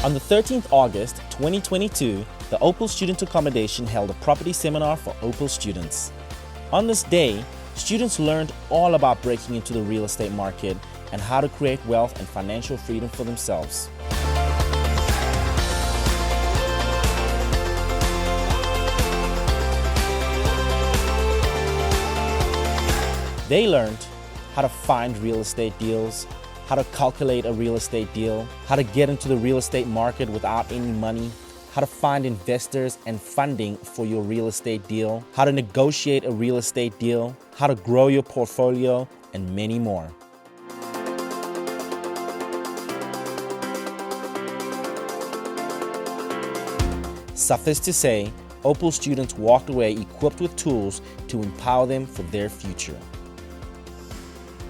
On the 13th August 2022, the Opal Student Accommodation held a property seminar for Opal students. On this day, students learned all about breaking into the real estate market and how to create wealth and financial freedom for themselves. They learned how to find real estate deals, how to calculate a real estate deal, how to get into the real estate market without any money, how to find investors and funding for your real estate deal, how to negotiate a real estate deal, how to grow your portfolio, and many more. Suffice to say, Opal students walked away equipped with tools to empower them for their future.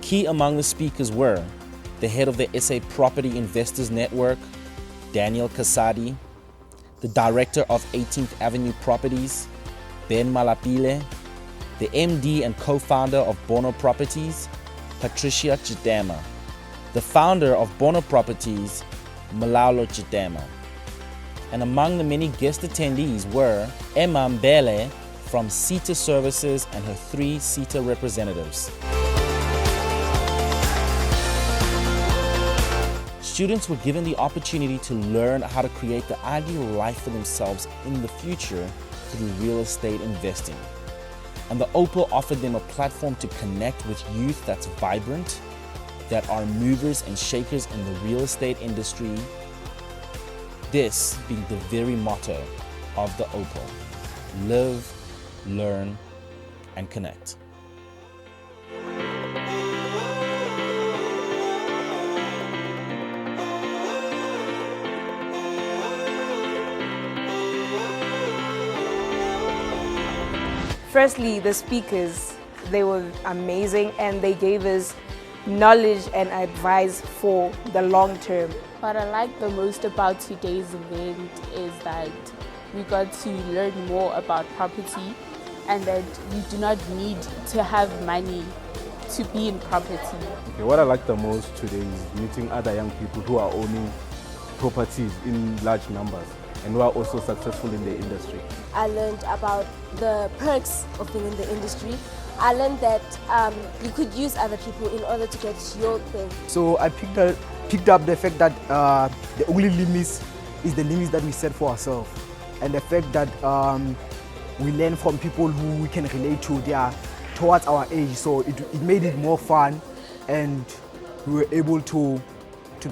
Key among the speakers were the head of the SA Property Investors Network, Daniel Kasadi, the director of 18th Avenue Properties, Ben Malapile, the MD and co-founder of Bono Properties, Patricia Chidema, the founder of Bono Properties, Malaulo Chidema. And among the many guest attendees were Emma Mbele from SETA Services and her 3 SETA representatives. Students were given the opportunity to learn how to create the ideal life for themselves in the future through real estate investing. And the Opal offered them a platform to connect with youth that's vibrant, that are movers and shakers in the real estate industry. This being the very motto of the Opal: live, learn, and connect. Firstly, the speakers, they were amazing and they gave us knowledge and advice for the long term. What I like the most about today's event is that we got to learn more about property and that you do not need to have money to be in property. Okay, what I like the most today is meeting other young people who are owning properties in large numbers and who are also successful in the industry. I learned about the perks of being in the industry. I learned that you could use other people in order to get your thing. So I picked up the fact that the only limits is the limits that we set for ourselves, and the fact that we learn from people who we can relate to. They are towards our age, so it made it more fun, and we were able to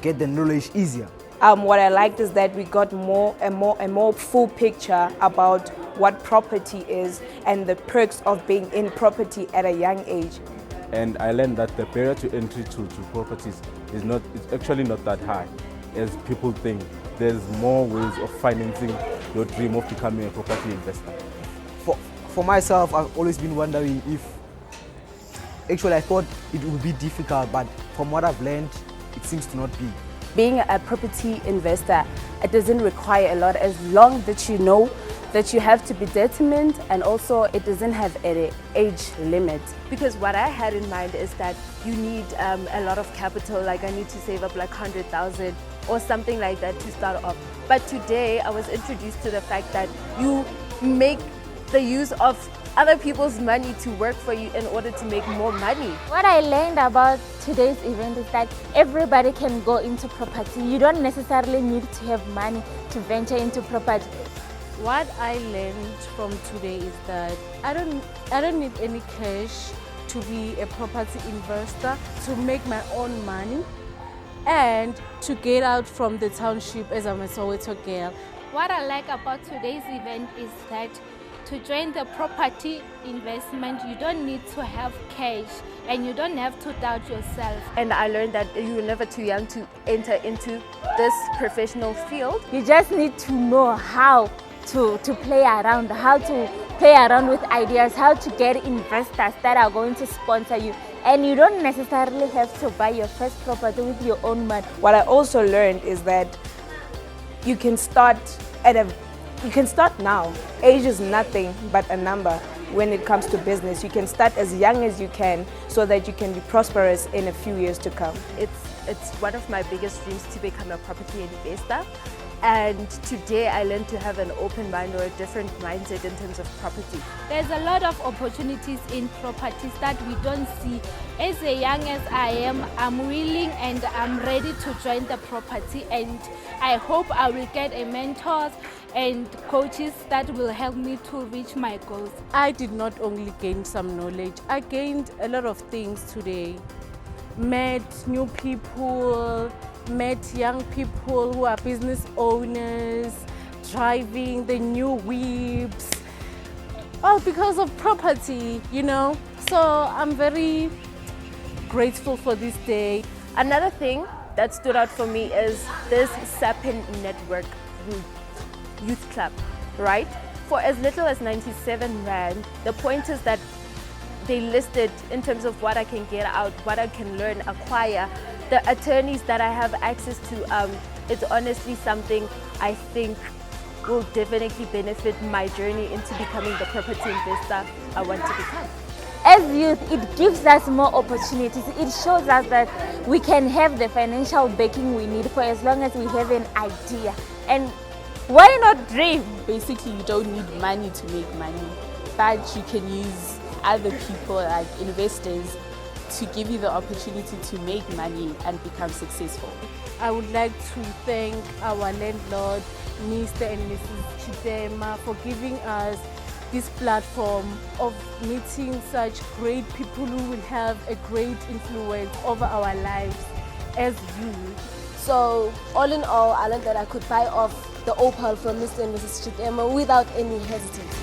get the knowledge easier. What I liked is that we got a more full picture about what property is and the perks of being in property at a young age. And I learned that the barrier to entry to properties it's actually not that high as people think. There's more ways of financing your dream of becoming a property investor. For myself, I've always been wondering if, actually I thought it would be difficult, but from what I've learned, it seems to not be. Being a property investor, it doesn't require a lot as long that you know that you have to be determined, and also it doesn't have an age limit. Because what I had in mind is that you need a lot of capital, like I need to save up like 100,000 or something like that to start off. But today I was introduced to the fact that you make the use of other people's money to work for you in order to make more money. What I learned about today's event is that everybody can go into property. You don't necessarily need to have money to venture into property. What I learned from today is that I don't need any cash to be a property investor, to make my own money and to get out from the township as I'm a Soweto girl. What I like about today's event is that to join the property investment, you don't need to have cash and you don't have to doubt yourself. And I learned that you're never too young to enter into this professional field. You just need to know how to play around, how to play around with ideas, how to get investors that are going to sponsor you. And you don't necessarily have to buy your first property with your own money. What I also learned is that you can start now. Age is nothing but a number when it comes to business. You can start as young as you can so that you can be prosperous in a few years to come. It's one of my biggest dreams to become a property investor, And today I learned to have an open mind or a different mindset in terms of property. There's a lot of opportunities in properties that we don't see. As young as I am, I'm willing and I'm ready to join the property, and I hope I will get a mentors and coaches that will help me to reach my goals. I did not only gain some knowledge, I gained a lot of things today. Met new people, met young people who are business owners, driving the new whips, all because of property, you know. So I'm very grateful for this day. Another thing that stood out for me is this SAPIN network youth club, right? For as little as 97 Rand, the point is that they listed in terms of what I can get out, what I can learn, acquire, the attorneys that I have access to. It's honestly something I think will definitely benefit my journey into becoming the property investor I want to become. As youth, it gives us more opportunities. It shows us that we can have the financial backing we need for as long as we have an idea. And why not dream? Basically, you don't need money to make money, but you can use other people like investors to give you the opportunity to make money and become successful. I would like to thank our landlord, Mr. and Mrs. Chitema, for giving us this platform of meeting such great people who will have a great influence over our lives as youth. So all in all, I learned that I could buy off the Opal from Mr. and Mrs. Chitema without any hesitation.